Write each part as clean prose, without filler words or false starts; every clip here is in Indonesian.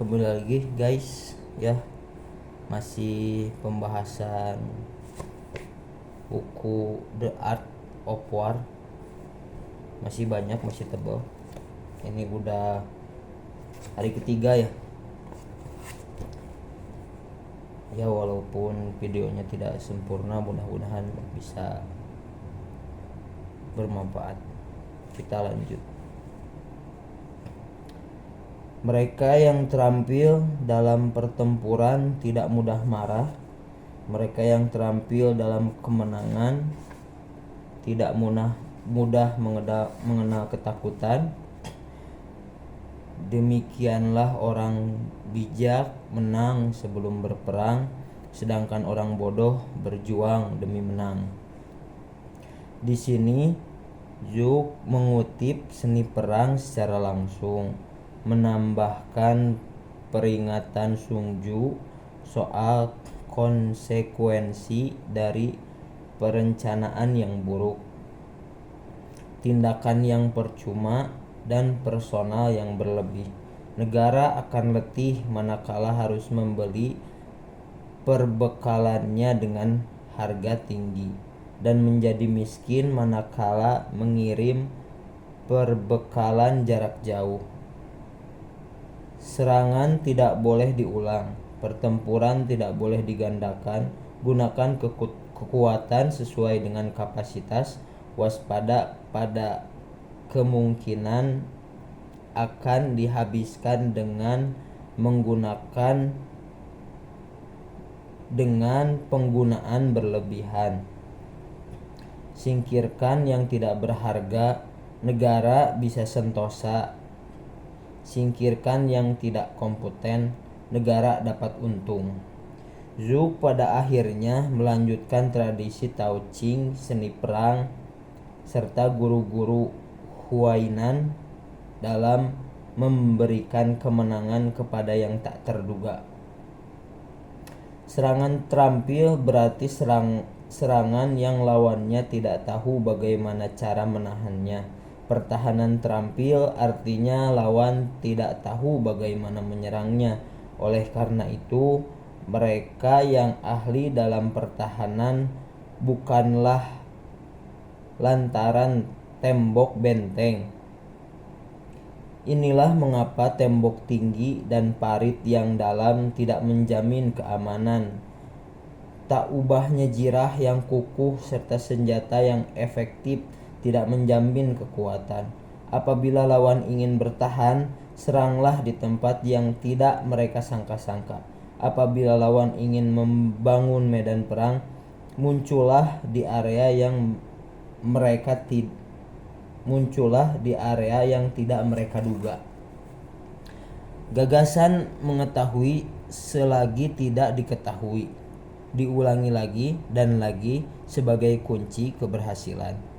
kembali lagi guys ya, masih pembahasan buku The Art of War. Masih banyak, masih tebal. Ini udah hari ketiga ya. Ya walaupun videonya tidak sempurna, mudah-mudahan bisa bermanfaat. Kita lanjut. Mereka yang terampil dalam pertempuran tidak mudah marah. Mereka yang terampil dalam kemenangan tidak mudah mengenal ketakutan. Demikianlah orang bijak menang sebelum berperang, sedangkan orang bodoh berjuang demi menang. Di sini Zhu mengutip seni perang secara langsung, menambahkan peringatan Sun Tzu soal konsekuensi dari perencanaan yang buruk, tindakan yang percuma, dan personal yang berlebih. Negara akan letih manakala harus membeli perbekalannya dengan harga tinggi, dan menjadi miskin manakala mengirim perbekalan jarak jauh. Serangan tidak boleh diulang, pertempuran tidak boleh digandakan. Gunakan kekuatan sesuai dengan kapasitas, waspada pada kemungkinan akan dihabiskan dengan penggunaan berlebihan. Singkirkan yang tidak berharga, negara bisa sentosa. Singkirkan yang tidak kompeten, negara dapat untung. Zhu pada akhirnya melanjutkan tradisi Tao Ching, seni perang, serta guru-guru Huainan dalam memberikan kemenangan kepada yang tak terduga. Serangan terampil berarti serangan yang lawannya tidak tahu bagaimana cara menahannya. Pertahanan terampil artinya lawan tidak tahu bagaimana menyerangnya. Oleh karena itu, mereka yang ahli dalam pertahanan bukanlah lantaran tembok benteng. Inilah mengapa tembok tinggi dan parit yang dalam tidak menjamin keamanan. Tak ubahnya jirah yang kukuh serta senjata yang efektif tidak menjamin kekuatan. Apabila lawan ingin bertahan, seranglah di tempat yang tidak mereka sangka-sangka. Apabila lawan ingin membangun medan perang, muncullah di area yang tidak mereka duga. Gagasan mengetahui selagi tidak diketahui, diulangi lagi dan lagi sebagai kunci keberhasilan,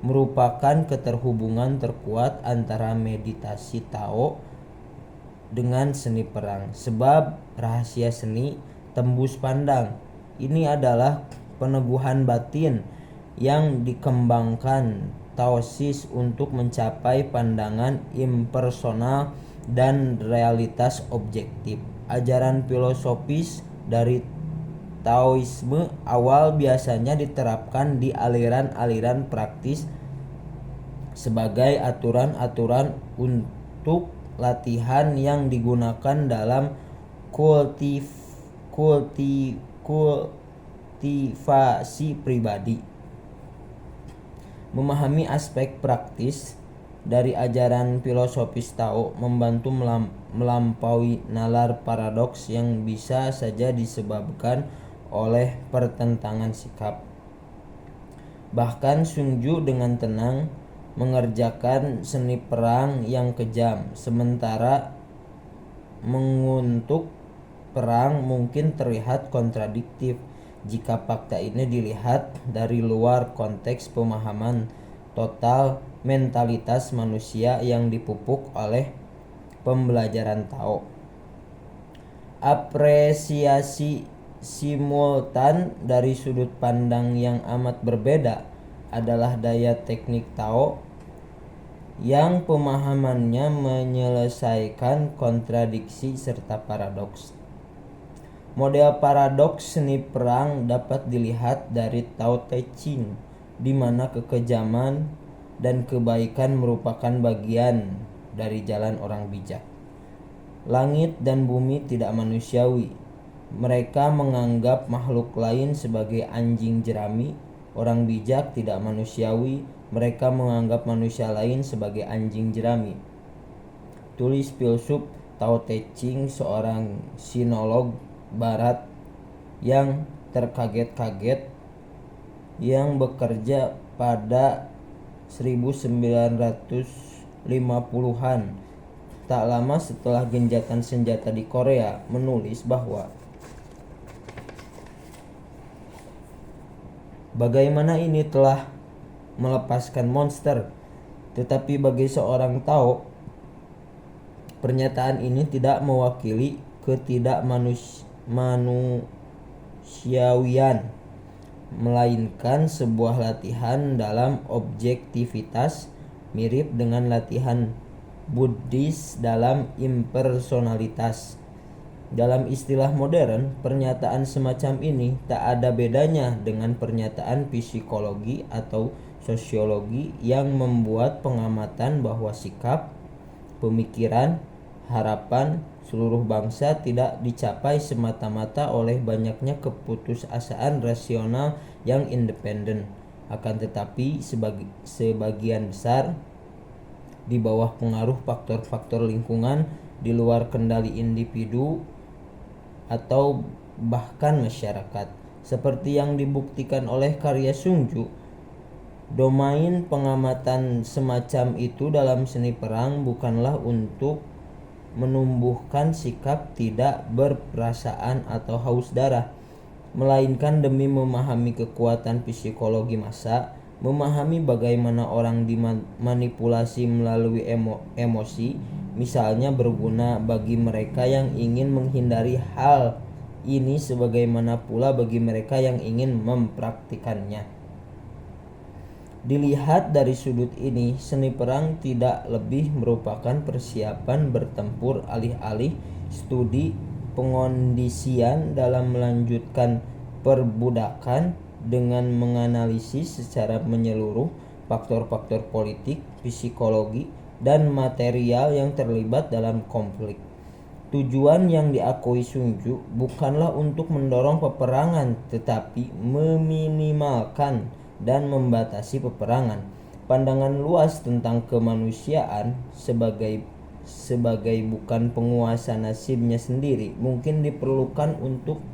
merupakan keterhubungan terkuat antara meditasi Tao dengan seni perang. Sebab rahasia seni tembus pandang. Ini adalah peneguhan batin yang dikembangkan Taosis untuk mencapai pandangan impersonal dan realitas objektif. Ajaran filosofis dari Taoisme awal biasanya diterapkan di aliran-aliran praktis sebagai aturan-aturan untuk latihan yang digunakan dalam kultivasi pribadi. Memahami aspek praktis dari ajaran filosofis Tao membantu melampaui nalar paradoks yang bisa saja disebabkan oleh pertentangan sikap. Bahkan Sun Tzu dengan tenang mengerjakan seni perang yang kejam, sementara mengutuk perang mungkin terlihat kontradiktif jika fakta ini dilihat dari luar konteks pemahaman total mentalitas manusia yang dipupuk oleh pembelajaran Tao. Apresiasi simultan dari sudut pandang yang amat berbeda adalah daya teknik Tao yang pemahamannya menyelesaikan kontradiksi serta paradoks. Model paradoks seni perang dapat dilihat dari Tao Te Ching, di mana kekejaman dan kebaikan merupakan bagian dari jalan orang bijak. Langit dan bumi tidak manusiawi. Mereka menganggap makhluk lain sebagai anjing jerami. Orang bijak tidak manusiawi. Mereka menganggap manusia lain sebagai anjing jerami. Tulis filsuf Tao Te Ching, seorang sinolog barat yang terkaget-kaget yang bekerja pada 1950-an, tak lama setelah gencatan senjata di Korea, menulis bahwa bagaimana ini telah melepaskan monster, tetapi bagi seorang Tao, pernyataan ini tidak mewakili ketidakmanusiawian, melainkan sebuah latihan dalam objektivitas, mirip dengan latihan Buddhis dalam impersonalitas. Dalam istilah modern, pernyataan semacam ini tak ada bedanya dengan pernyataan psikologi atau sosiologi yang membuat pengamatan bahwa sikap, pemikiran, harapan seluruh bangsa tidak dicapai semata-mata oleh banyaknya keputusasaan rasional yang independen, akan tetapi sebagian besar di bawah pengaruh faktor-faktor lingkungan di luar kendali individu atau bahkan masyarakat. Seperti yang dibuktikan oleh karya Sun Tzu, domain pengamatan semacam itu dalam seni perang bukanlah untuk menumbuhkan sikap tidak berperasaan atau haus darah, melainkan demi memahami kekuatan psikologi massa, memahami bagaimana orang dimanipulasi melalui emosi, misalnya berguna bagi mereka yang ingin menghindari hal ini sebagaimana pula bagi mereka yang ingin mempraktikannya. Dilihat dari sudut ini, seni perang tidak lebih merupakan persiapan bertempur alih-alih studi pengondisian dalam melanjutkan perbudakan dengan menganalisis secara menyeluruh faktor-faktor politik, psikologi, dan material yang terlibat dalam konflik. Tujuan yang diakui Sun Tzu bukanlah untuk mendorong peperangan, tetapi meminimalkan dan membatasi peperangan. Pandangan luas tentang kemanusiaan sebagai bukan penguasa nasibnya sendiri mungkin diperlukan untuk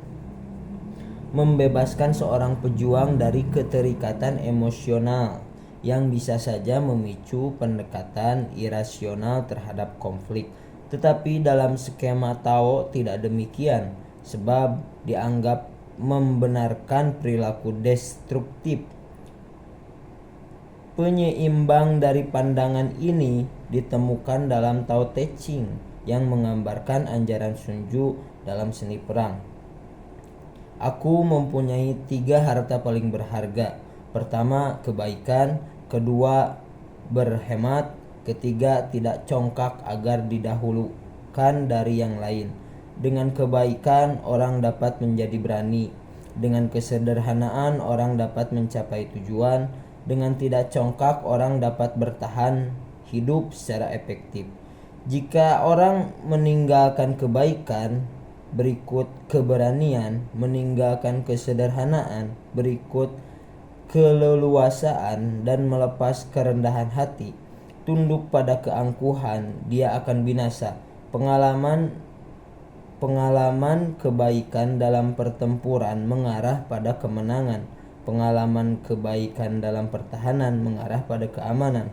membebaskan seorang pejuang dari keterikatan emosional yang bisa saja memicu pendekatan irasional terhadap konflik. Tetapi dalam skema Tao tidak demikian, sebab dianggap membenarkan perilaku destruktif. Penyeimbang dari pandangan ini ditemukan dalam Tao Te Ching yang menggambarkan ajaran Sun Tzu dalam seni perang. Aku mempunyai 3 harta paling berharga. Pertama, kebaikan. Kedua, berhemat. Ketiga, tidak congkak agar didahulukan dari yang lain. Dengan kebaikan, orang dapat menjadi berani. Dengan kesederhanaan, orang dapat mencapai tujuan. Dengan tidak congkak, orang dapat bertahan hidup secara efektif. Jika orang meninggalkan kebaikan, berikut keberanian; meninggalkan kesederhanaan, berikut keleluasaan; dan melepas kerendahan hati, tunduk pada keangkuhan, dia akan binasa. Pengalaman kebaikan dalam pertempuran mengarah pada kemenangan. Pengalaman kebaikan dalam pertahanan mengarah pada keamanan.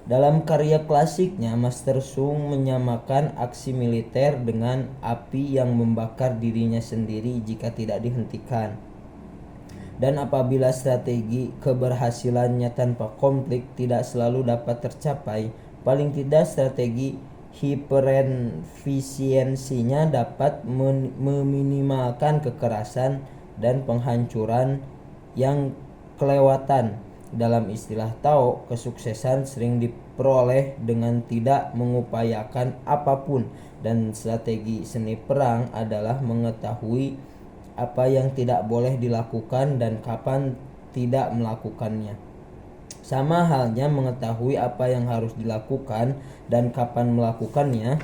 Dalam karya klasiknya, Master Sung menyamakan aksi militer dengan api yang membakar dirinya sendiri jika tidak dihentikan. Dan apabila strategi keberhasilannya tanpa konflik tidak selalu dapat tercapai, paling tidak strategi hiperefisiensinya dapat meminimalkan kekerasan dan penghancuran yang kelewatan. Dalam istilah Tao, kesuksesan sering diperoleh dengan tidak mengupayakan apapun, dan strategi seni perang adalah mengetahui apa yang tidak boleh dilakukan dan kapan tidak melakukannya. Sama halnya mengetahui apa yang harus dilakukan dan kapan melakukannya.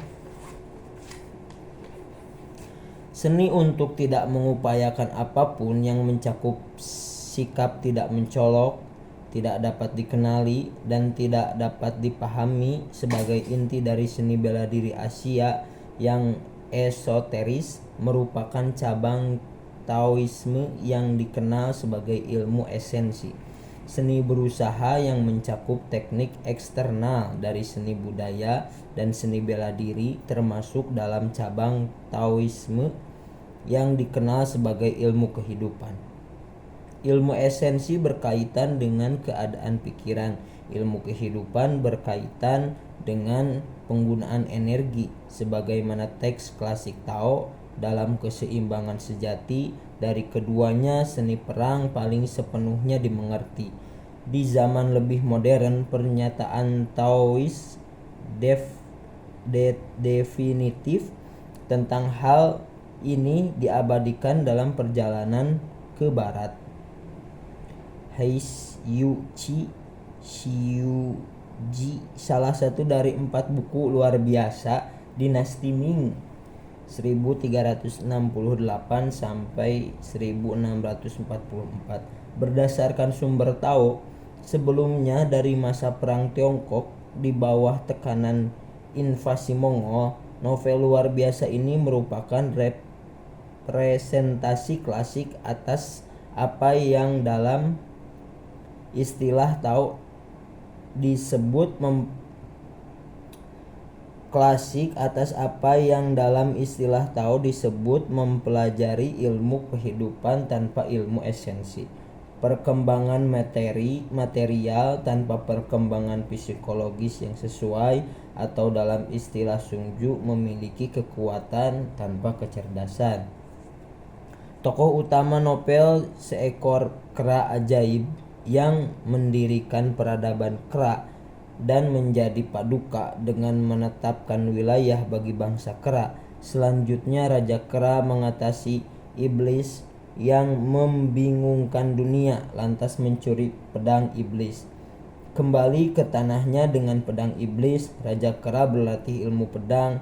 Seni untuk tidak mengupayakan apapun yang mencakup sikap tidak mencolok, tidak dapat dikenali, dan tidak dapat dipahami sebagai inti dari seni bela diri Asia yang esoteris, merupakan cabang Taoisme yang dikenal sebagai ilmu esensi. Seni berusaha yang mencakup teknik eksternal dari seni budaya dan seni bela diri termasuk dalam cabang Taoisme yang dikenal sebagai ilmu kehidupan. Ilmu esensi berkaitan dengan keadaan pikiran. Ilmu kehidupan berkaitan dengan penggunaan energi, sebagaimana teks klasik Tao dalam keseimbangan sejati. Dari keduanya, seni perang paling sepenuhnya dimengerti. Di zaman lebih modern, pernyataan Taois definitif tentang hal ini diabadikan dalam perjalanan ke barat. Heishi Shiyuji, salah satu dari 4 buku luar biasa dinasti Ming 1368 sampai 1644. Berdasarkan sumber Tao, sebelumnya dari masa perang Tiongkok di bawah tekanan invasi Mongol, novel luar biasa ini merupakan representasi klasik atas apa yang dalam istilah Tao disebut mempelajari ilmu kehidupan tanpa ilmu esensi, perkembangan material tanpa perkembangan psikologis yang sesuai, atau dalam istilah Sun Tzu, memiliki kekuatan tanpa kecerdasan. Tokoh utama novel seekor kera ajaib yang mendirikan peradaban kera dan menjadi paduka dengan menetapkan wilayah bagi bangsa kera. Selanjutnya Raja Kera mengatasi iblis yang membingungkan dunia, lantas mencuri pedang iblis. Kembali ke tanahnya dengan pedang iblis, Raja Kera berlatih ilmu pedang.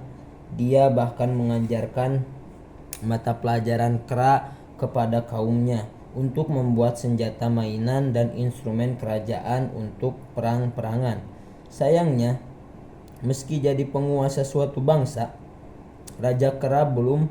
Dia bahkan mengajarkan mata pelajaran kera kepada kaumnya untuk membuat senjata mainan dan instrumen kerajaan untuk perang-perangan. Sayangnya, meski jadi penguasa suatu bangsa, Raja Kera belum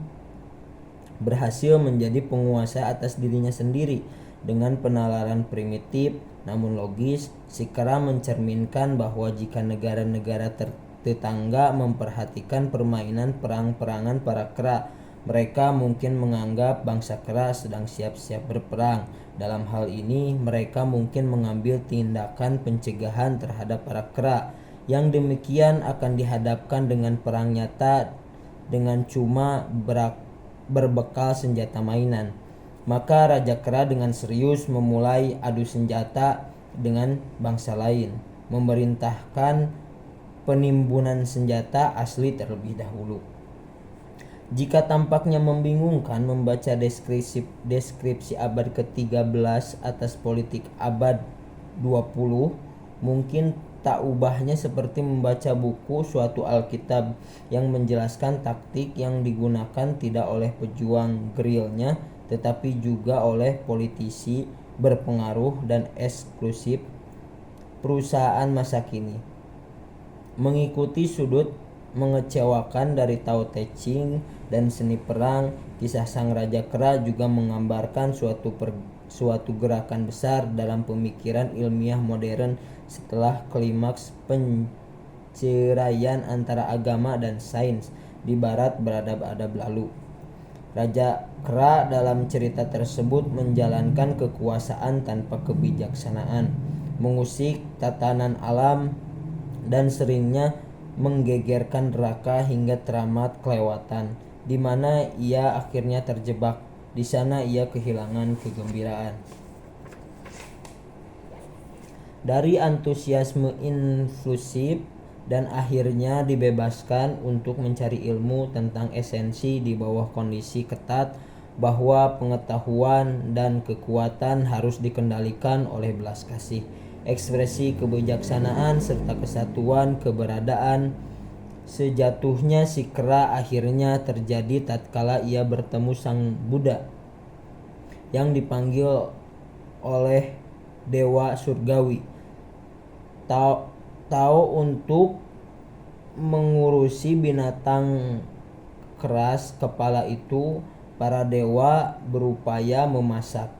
berhasil menjadi penguasa atas dirinya sendiri. Dengan penalaran primitif namun logis, si kera mencerminkan bahwa jika negara-negara tetangga memperhatikan permainan perang-perangan para kera, mereka mungkin menganggap bangsa kera sedang siap-siap berperang. Dalam hal ini, mereka mungkin mengambil tindakan pencegahan terhadap para kera. Yang demikian akan dihadapkan dengan perang nyata dengan cuma berbekal senjata mainan. Maka Raja Kera dengan serius memulai adu senjata dengan bangsa lain, memerintahkan penimbunan senjata asli terlebih dahulu. Jika tampaknya membingungkan membaca deskripsi abad ke-13 atas politik abad 20, mungkin tak ubahnya seperti membaca buku suatu Alkitab yang menjelaskan taktik yang digunakan tidak oleh pejuang gerilya, tetapi juga oleh politisi berpengaruh dan eksklusif perusahaan masa kini. Mengikuti sudut mengecewakan dari Tao Te Ching dan seni perang, kisah sang Raja Kera juga menggambarkan suatu gerakan besar dalam pemikiran ilmiah modern setelah klimaks penceraian antara agama dan sains di barat beradab-adab lalu. Raja Kera dalam cerita tersebut menjalankan kekuasaan tanpa kebijaksanaan, mengusik tatanan alam, dan seringnya menggegerkan neraka hingga teramat kelewatan, di mana ia akhirnya terjebak. Di sana ia kehilangan kegembiraan. dari antusiasme infusif dan akhirnya dibebaskan untuk mencari ilmu tentang esensi di bawah kondisi ketat bahwa pengetahuan dan kekuatan harus dikendalikan oleh belas kasih, ekspresi kebijaksanaan serta kesatuan keberadaan. Sejatuhnya si kera akhirnya terjadi tatkala ia bertemu sang Buddha yang dipanggil oleh dewa surgawi Tao untuk mengurusi binatang keras kepala itu. Para dewa berupaya memasak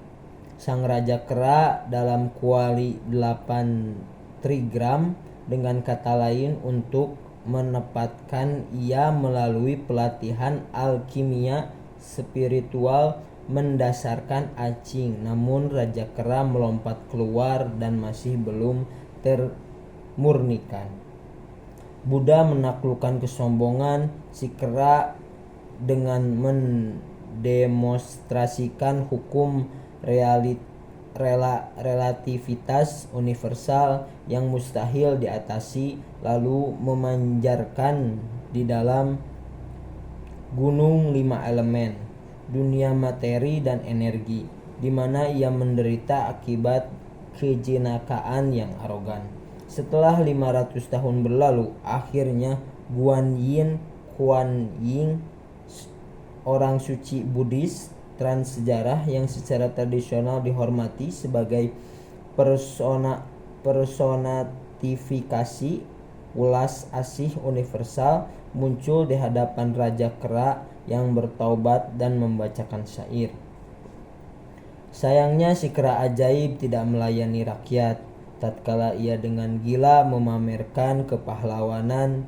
sang raja kera dalam kuali 8 trigram, dengan kata lain untuk menempatkan ia melalui pelatihan alkimia spiritual mendasarkan acing. Namun raja kera melompat keluar dan masih belum termurnikan. Buddha menaklukkan kesombongan si kera dengan mendemonstrasikan hukum relativitas universal yang mustahil diatasi, lalu memanjarkan di dalam gunung 5 elemen, dunia materi dan energi, di mana ia menderita akibat kejenakaan yang arogan. Setelah 500 tahun berlalu, akhirnya Guan Yin Kuan Yin, orang suci Buddhis transsejarah yang secara tradisional dihormati sebagai personatifikasi welas asih universal, muncul di hadapan Raja Kera yang bertaubat dan membacakan syair. Sayangnya si kera ajaib tidak melayani rakyat. Tatkala ia dengan gila memamerkan kepahlawanan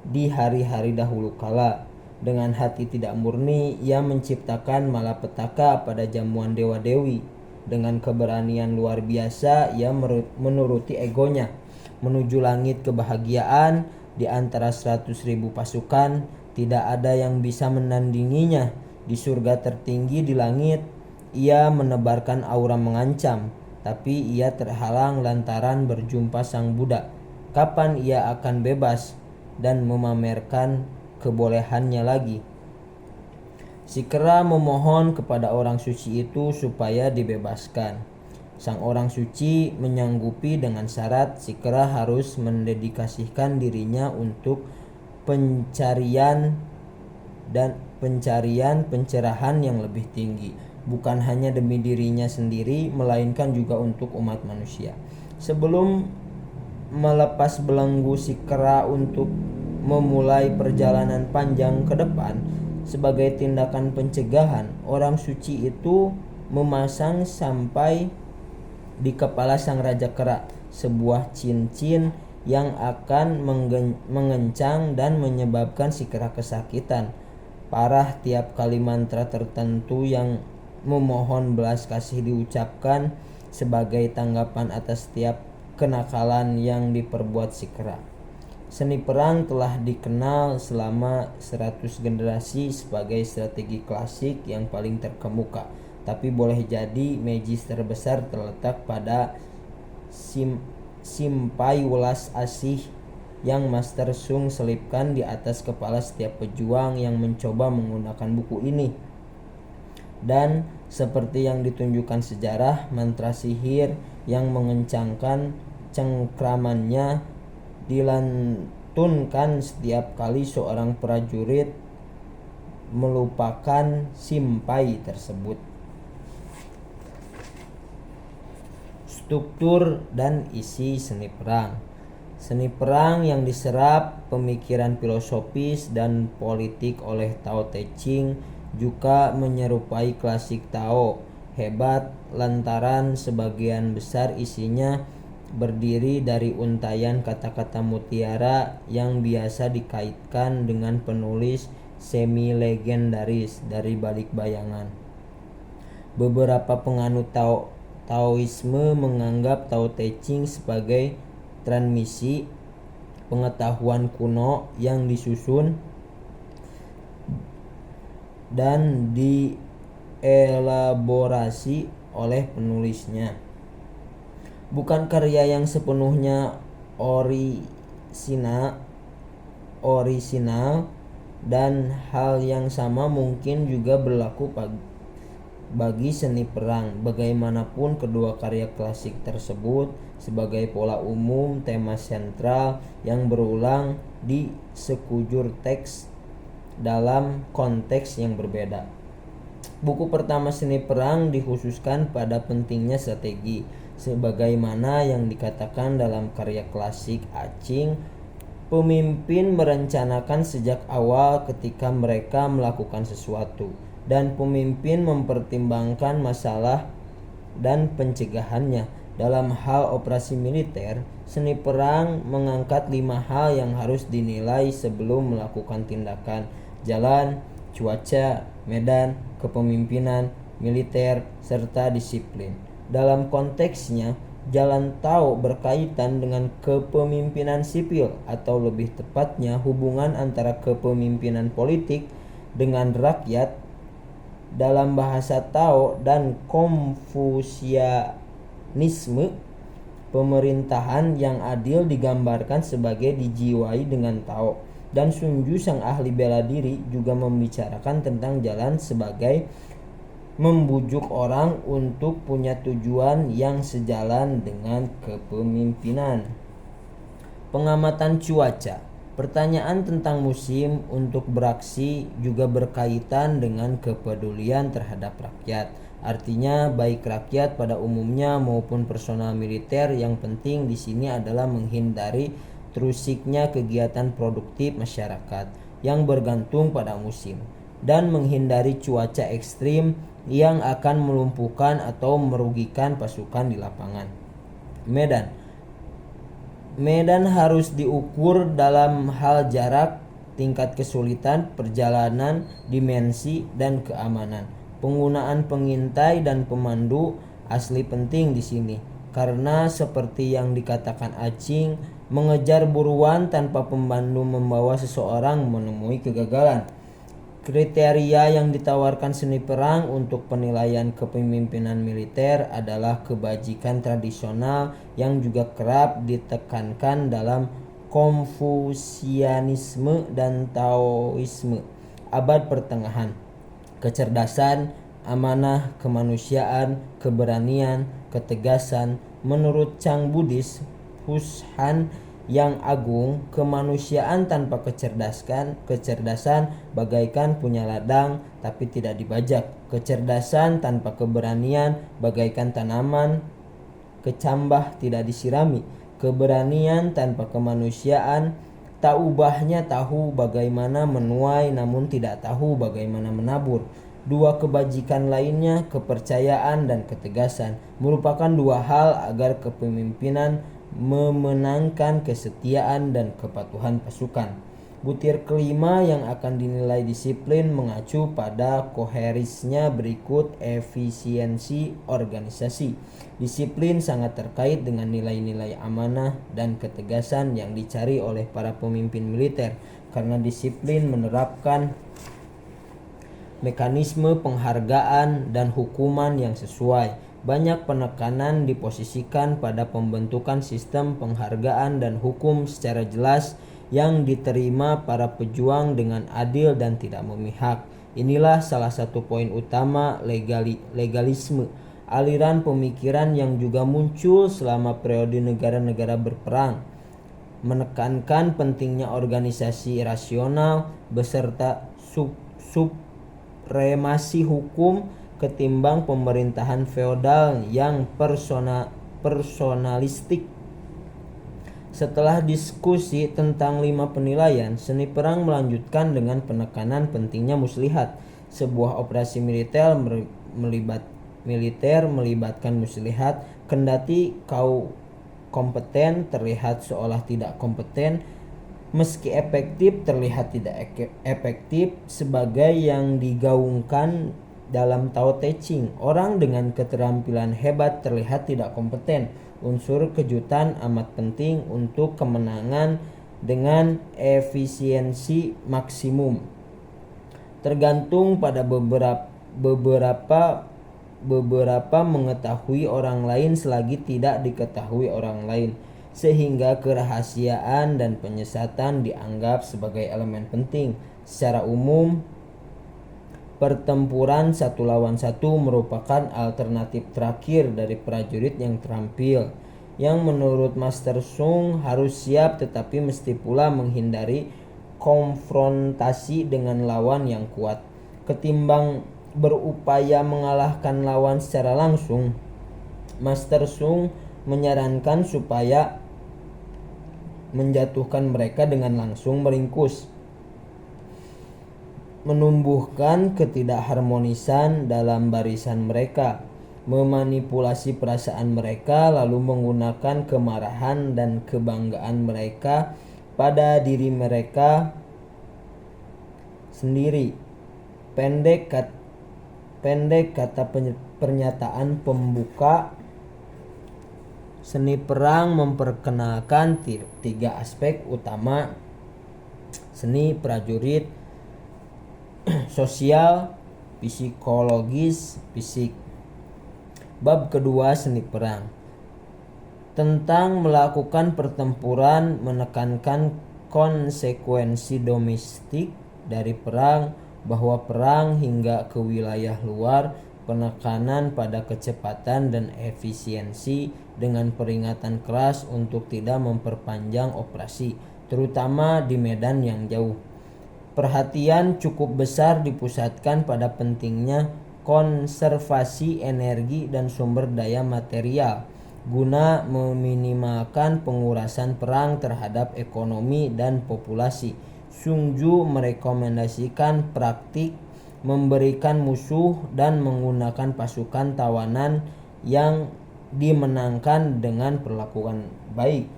di hari-hari dahulu kala, dengan hati tidak murni ia menciptakan malapetaka pada jamuan dewa-dewi. Dengan keberanian luar biasa ia menuruti egonya, menuju langit kebahagiaan. Di antara 100.000 pasukan tidak ada yang bisa menandinginya. Di surga tertinggi di langit ia menebarkan aura mengancam, tapi ia terhalang lantaran berjumpa sang Buddha. Kapan ia akan bebas dan memamerkan kebolehannya lagi? Si kera memohon kepada orang suci itu supaya dibebaskan. Sang orang suci menyanggupi dengan syarat si kera harus mendedikasikan dirinya untuk pencarian pencerahan yang lebih tinggi, bukan hanya demi dirinya sendiri melainkan juga untuk umat manusia. Sebelum melepas belenggu si kera untuk memulai perjalanan panjang ke depan, sebagai tindakan pencegahan, orang suci itu memasang sampai di kepala sang raja kera sebuah cincin yang akan mengencang dan menyebabkan si kera kesakitan parah tiap kali mantra tertentu yang memohon belas kasih diucapkan sebagai tanggapan atas setiap kenakalan yang diperbuat si kera. Seni perang telah dikenal selama 100 generasi sebagai strategi klasik yang paling terkemuka, tapi boleh jadi magis terbesar terletak pada simpai welas asih yang Master Sung selipkan di atas kepala setiap pejuang yang mencoba menggunakan buku ini. Dan seperti yang ditunjukkan sejarah, mantra sihir yang mengencangkan cengkramannya dilantunkan setiap kali seorang prajurit melupakan simpai tersebut. Struktur dan isi seni perang. Seni perang yang diserap pemikiran filosofis dan politik oleh Tao Te Ching juga menyerupai klasik Tao, hebat lantaran sebagian besar isinya berdiri dari untaian kata-kata mutiara yang biasa dikaitkan dengan penulis semi-legendaris dari balik bayangan. Beberapa penganut Taoisme menganggap Tao Te Ching sebagai transmisi pengetahuan kuno yang disusun dan dielaborasi oleh penulisnya. bukan karya yang sepenuhnya orisinal, dan hal yang sama mungkin juga berlaku bagi seni perang. Bagaimanapun, kedua karya klasik tersebut sebagai pola umum tema sentral yang berulang di sekujur teks dalam konteks yang berbeda. Buku pertama seni perang dikhususkan pada pentingnya strategi, sebagaimana yang dikatakan dalam karya klasik Acing. Pemimpin merencanakan sejak awal ketika mereka melakukan sesuatu, dan pemimpin mempertimbangkan masalah dan pencegahannya. Dalam hal operasi militer, seni perang mengangkat 5 hal yang harus dinilai sebelum melakukan tindakan: jalan, cuaca, medan, kepemimpinan, militer, serta disiplin. Dalam konteksnya, jalan Tao berkaitan dengan kepemimpinan sipil, atau lebih tepatnya hubungan antara kepemimpinan politik dengan rakyat. Dalam bahasa Tao dan Konfusianisme, pemerintahan yang adil digambarkan sebagai dijiwai dengan Tao, dan Sun Tzu, sang ahli bela diri, juga membicarakan tentang jalan sebagai membujuk orang untuk punya tujuan yang sejalan dengan kepemimpinan. Pengamatan cuaca. Pertanyaan tentang musim untuk beraksi juga berkaitan dengan kepedulian terhadap rakyat. Artinya, baik rakyat pada umumnya maupun personal militer, yang penting di sini adalah menghindari terusiknya kegiatan produktif masyarakat yang bergantung pada musim, dan menghindari cuaca ekstrim yang akan melumpuhkan atau merugikan pasukan di lapangan. Medan harus diukur dalam hal jarak, tingkat kesulitan perjalanan, dimensi, dan keamanan. Penggunaan pengintai dan pemandu asli penting di sini, karena seperti yang dikatakan Acing, mengejar buruan tanpa pemandu membawa seseorang menemui kegagalan. Kriteria yang ditawarkan seni perang untuk penilaian kepemimpinan militer adalah kebajikan tradisional yang juga kerap ditekankan dalam Konfusianisme dan Taoisme abad pertengahan: kecerdasan, amanah, kemanusiaan, keberanian, ketegasan. Menurut Cang Buddhis Hushan yang agung, kemanusiaan tanpa kecerdasan bagaikan punya ladang tapi tidak dibajak. Kecerdasan tanpa keberanian bagaikan tanaman kecambah tidak disirami. Keberanian tanpa kemanusiaan tak ubahnya tahu bagaimana menuai namun tidak tahu bagaimana menabur. Dua kebajikan lainnya, kepercayaan dan ketegasan, merupakan dua hal agar kepemimpinan memenangkan kesetiaan dan kepatuhan pasukan. Butir kelima yang akan dinilai disiplin mengacu pada koherisnya berikut: efisiensi organisasi. Disiplin sangat terkait dengan nilai-nilai amanah dan ketegasan yang dicari oleh para pemimpin militer, karena disiplin menerapkan mekanisme penghargaan dan hukuman yang sesuai. Banyak penekanan diposisikan pada pembentukan sistem penghargaan dan hukum secara jelas yang diterima para pejuang dengan adil dan tidak memihak. Inilah salah satu poin utama legalisme, aliran pemikiran yang juga muncul selama periode negara-negara berperang, menekankan pentingnya organisasi rasional beserta supremasi hukum ketimbang pemerintahan feodal yang personalistik. Setelah diskusi tentang 5 penilaian, seni perang melanjutkan dengan penekanan pentingnya muslihat. Sebuah operasi militer melibatkan muslihat, kendati kau kompeten terlihat seolah tidak kompeten, meski efektif terlihat tidak efektif, sebagai yang digaungkan dalam Tao Te Ching. Orang dengan keterampilan hebat terlihat tidak kompeten. Unsur kejutan amat penting untuk kemenangan dengan efisiensi maksimum tergantung pada beberapa beberapa mengetahui orang lain selagi tidak diketahui orang lain, sehingga kerahasiaan dan penyesatan dianggap sebagai elemen penting. Secara umum, pertempuran satu lawan satu merupakan alternatif terakhir dari prajurit yang terampil, yang menurut Master Sung harus siap tetapi mesti pula menghindari konfrontasi dengan lawan yang kuat. Ketimbang berupaya mengalahkan lawan secara langsung, Master Sung menyarankan supaya menjatuhkan mereka dengan langsung meringkus, menumbuhkan ketidakharmonisan dalam barisan mereka, memanipulasi perasaan mereka, lalu menggunakan kemarahan dan kebanggaan mereka pada diri mereka sendiri. Pendek kata pernyataan pembuka, seni perang memperkenalkan tiga aspek utama seni prajurit: sosial, psikologis, fisik. Bab kedua, seni perang. Tentang melakukan pertempuran, menekankan konsekuensi domestik dari perang, bahwa perang hingga ke wilayah luar, penekanan pada kecepatan dan efisiensi dengan peringatan keras untuk tidak memperpanjang operasi, terutama di medan yang jauh. Perhatian cukup besar dipusatkan pada pentingnya konservasi energi dan sumber daya material guna meminimalkan pengurasan perang terhadap ekonomi dan populasi. Sung Ju merekomendasikan praktik memberikan musuh dan menggunakan pasukan tawanan yang dimenangkan dengan perlakuan baik.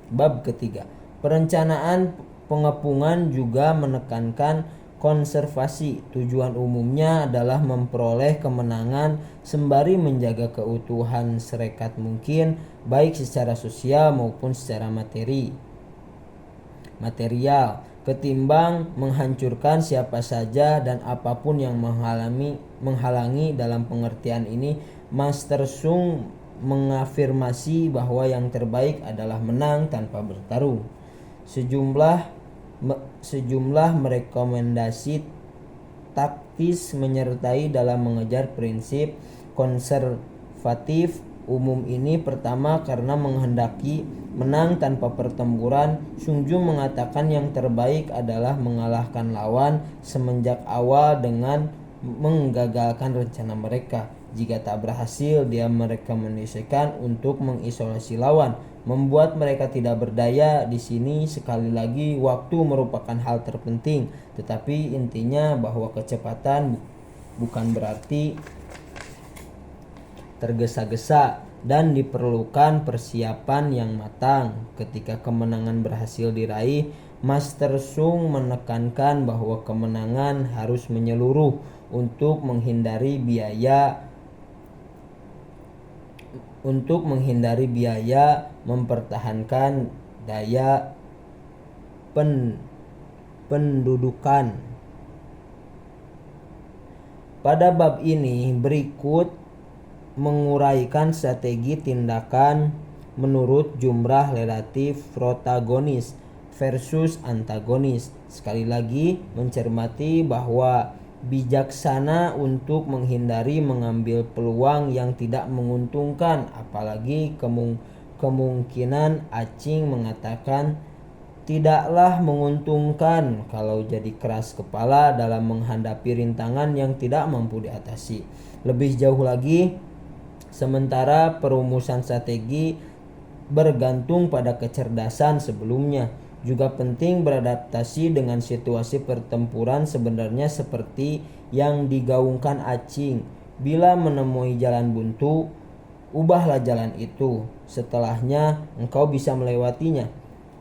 Bab ketiga, perencanaan pengepungan juga menekankan konservasi. Tujuan umumnya adalah memperoleh kemenangan sembari menjaga keutuhan serekat mungkin, baik secara sosial maupun secara material, ketimbang menghancurkan siapa saja dan apapun yang menghalangi. Dalam pengertian ini, Master Sung mengafirmasi bahwa yang terbaik adalah menang tanpa bertarung. Sejumlah merekomendasi taktis menyertai dalam mengejar prinsip konservatif umum ini. Pertama, karena menghendaki menang tanpa pertempuran, Sung Ju mengatakan yang terbaik adalah mengalahkan lawan semenjak awal dengan menggagalkan rencana mereka. Jika tak berhasil, dia merekomendasikan untuk mengisolasi lawan, membuat mereka tidak berdaya. Di sini sekali lagi waktu merupakan hal terpenting, tetapi intinya bahwa kecepatan bukan berarti tergesa-gesa dan diperlukan persiapan yang matang. Ketika kemenangan berhasil diraih, Master Sung menekankan bahwa kemenangan harus menyeluruh untuk menghindari biaya mempertahankan daya pendudukan. Pada bab ini berikut menguraikan strategi tindakan menurut jumlah relatif protagonis versus antagonis. Sekali lagi, mencermati bahwa bijaksana untuk menghindari mengambil peluang yang tidak menguntungkan, apalagi kemungkinan Acing mengatakan tidaklah menguntungkan kalau jadi keras kepala dalam menghadapi rintangan yang tidak mampu diatasi. Lebih jauh lagi, sementara perumusan strategi bergantung pada kecerdasan sebelumnya, juga penting beradaptasi dengan situasi pertempuran sebenarnya seperti yang digaungkan Acing. Bila menemui jalan buntu, ubahlah jalan itu. Setelahnya engkau bisa melewatinya.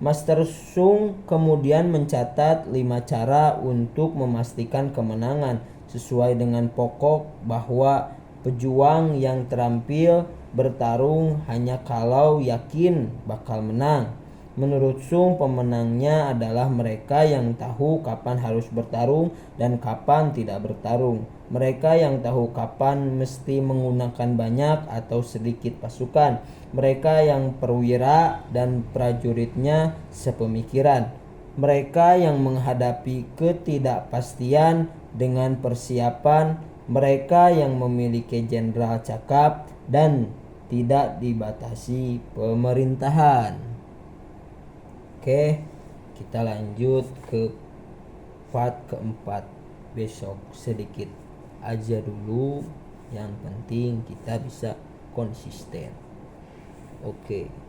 Master Sung kemudian mencatat 5 cara untuk memastikan kemenangan, sesuai dengan pokok bahwa pejuang yang terampil bertarung hanya kalau yakin bakal menang. Menurut Sung, pemenangnya adalah mereka yang tahu kapan harus bertarung dan kapan tidak bertarung. Mereka yang tahu kapan mesti menggunakan banyak atau sedikit pasukan. Mereka yang perwira dan prajuritnya sepemikiran. Mereka yang menghadapi ketidakpastian dengan persiapan. Mereka yang memiliki jenderal cakap dan tidak dibatasi pemerintahan. Oke, kita lanjut ke part keempat besok. Sedikit aja dulu, yang penting kita bisa konsisten. Oke.